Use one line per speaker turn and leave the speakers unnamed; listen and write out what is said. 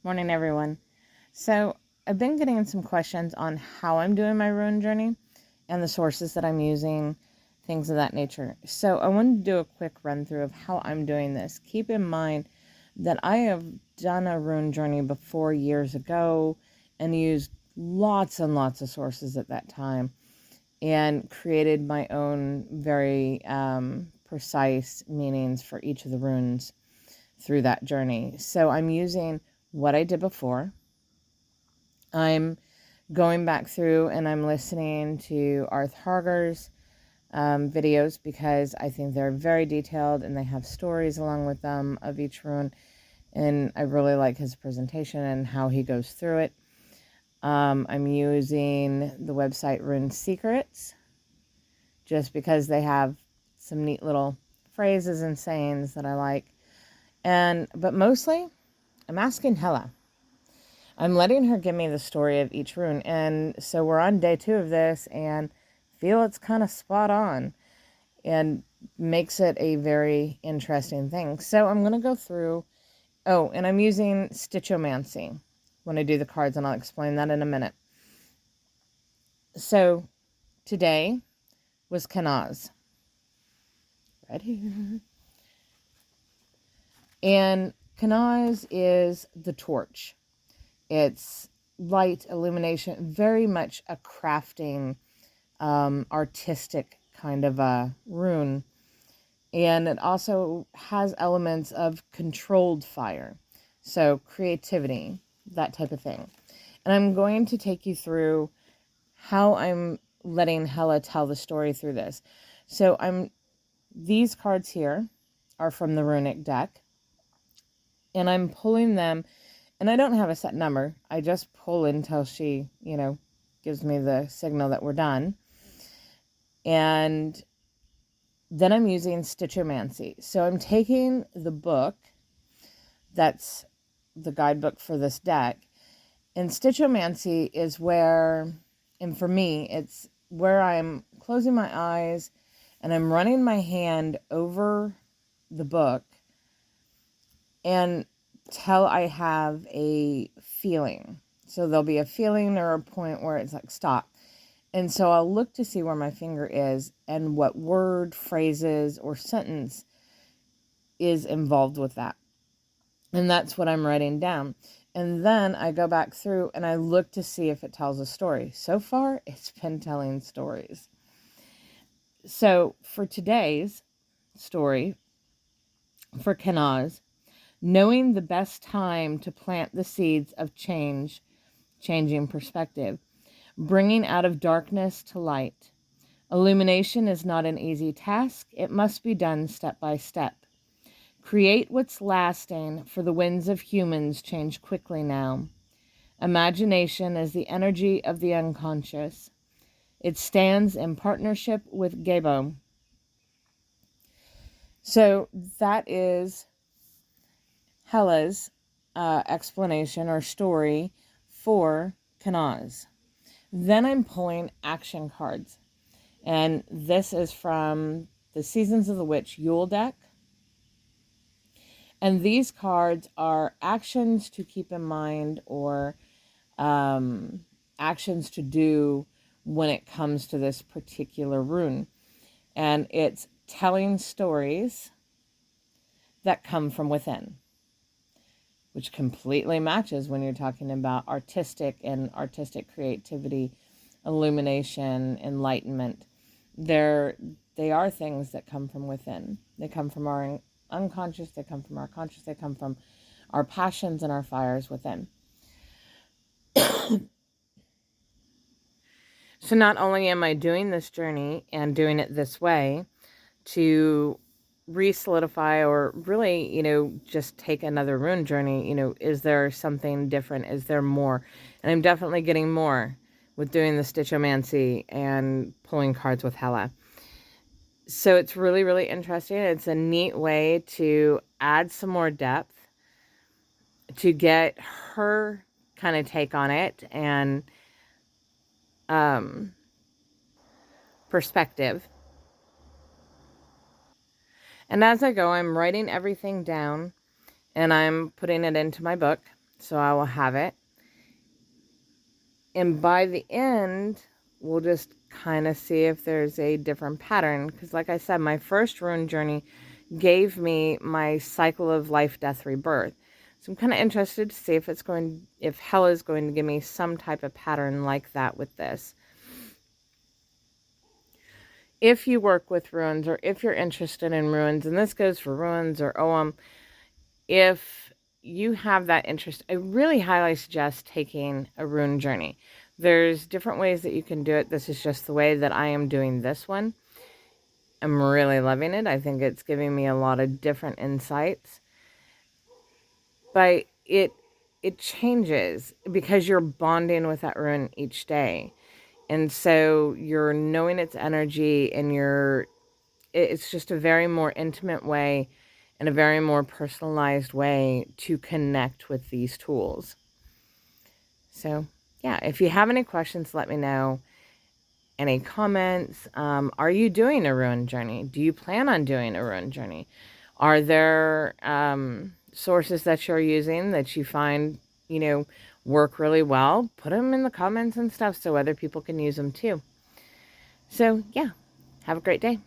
Morning, everyone. So, I've been getting some questions on how I'm doing my rune journey and the sources that I'm using, things of that nature. So, I wanted to do a quick run through of how I'm doing this. Keep in mind that I have done a rune journey before years ago and used lots and lots of sources at that time and created my own very precise meanings for each of the runes through that journey. So, I'm using what I did before. I'm going back through and I'm listening to Arth Harger's videos because I think they're very detailed and they have stories along with them of each rune. And I really like his presentation and how he goes through it. I'm using the website Rune Secrets just because they have some neat little phrases and sayings that I like. But mostly, I'm asking Hela. I'm letting her give me the story of each rune. And so we're on day 2 of this and feel it's kind of spot on and makes it a very interesting thing. So I'm going to go through. Oh, and I'm using Stitchomancy when I do the cards, and I'll explain that in a minute. So today was Kanaz. Right here. And Kanaz is the torch. It's light illumination, very much a crafting, artistic kind of a rune. And it also has elements of controlled fire. So creativity, that type of thing. And I'm going to take you through how I'm letting Hela tell the story through this. So these cards here are from the runic deck. And I'm pulling them. And I don't have a set number. I just pull until she, gives me the signal that we're done. And then I'm using Stitchomancy. So I'm taking the book that's the guidebook for this deck. And Stitchomancy is where, and for me, it's where I'm closing my eyes and I'm running my hand over the book and till I have a feeling. So there'll be a feeling or a point where it's like, stop. And so I'll look to see where my finger is and what word, phrases, or sentence is involved with that. And that's what I'm writing down. And then I go back through and I look to see if it tells a story. So far, it's been telling stories. So for today's story, for Kanaz, knowing the best time to plant the seeds of changing perspective, bringing out of darkness to light. Illumination is not an easy task. It must be done step by step. Create what's lasting, for the winds of humans change quickly now. Imagination is the energy of the unconscious. It stands in partnership with Gebo. So that is Hela's explanation or story for Kanaz. Then I'm pulling action cards. And this is from the Seasons of the Witch Yule deck. And these cards are actions to keep in mind or actions to do when it comes to this particular rune. And it's telling stories that come from within, which completely matches when you're talking about artistic creativity, illumination, enlightenment. They are things that come from within. They come from our unconscious, they come from our conscious, they come from our passions and our fires within. So not only am I doing this journey and doing it this way to re-solidify or really, just take another rune journey, is there something different? Is there more? And I'm definitely getting more with doing the Stitchomancy and pulling cards with Hela. So it's really, really interesting. It's a neat way to add some more depth, to get her kind of take on it and perspective. And as I go, I'm writing everything down and I'm putting it into my book. So I will have it. And by the end, we'll just kind of see if there's a different pattern. Because like I said, my first rune journey gave me my cycle of life, death, rebirth. So I'm kind of interested to see if Hella is going to give me some type of pattern like that with this. If you work with runes, or if you're interested in runes, and this goes for runes or OM, if you have that interest, I really highly suggest taking a rune journey. There's different ways that you can do it. This is just the way that I am doing this one. I'm really loving it. I think it's giving me a lot of different insights. But it changes because you're bonding with that rune each day. And so you're knowing its energy, and it's just a very more intimate way and a very more personalized way to connect with these tools. So yeah, if you have any questions, let me know. Any comments? Are you doing a rune journey? Do you plan on doing a rune journey? Are there sources that you're using that you find, work really well? Put them in the comments and stuff so other people can use them too. So yeah, have a great day.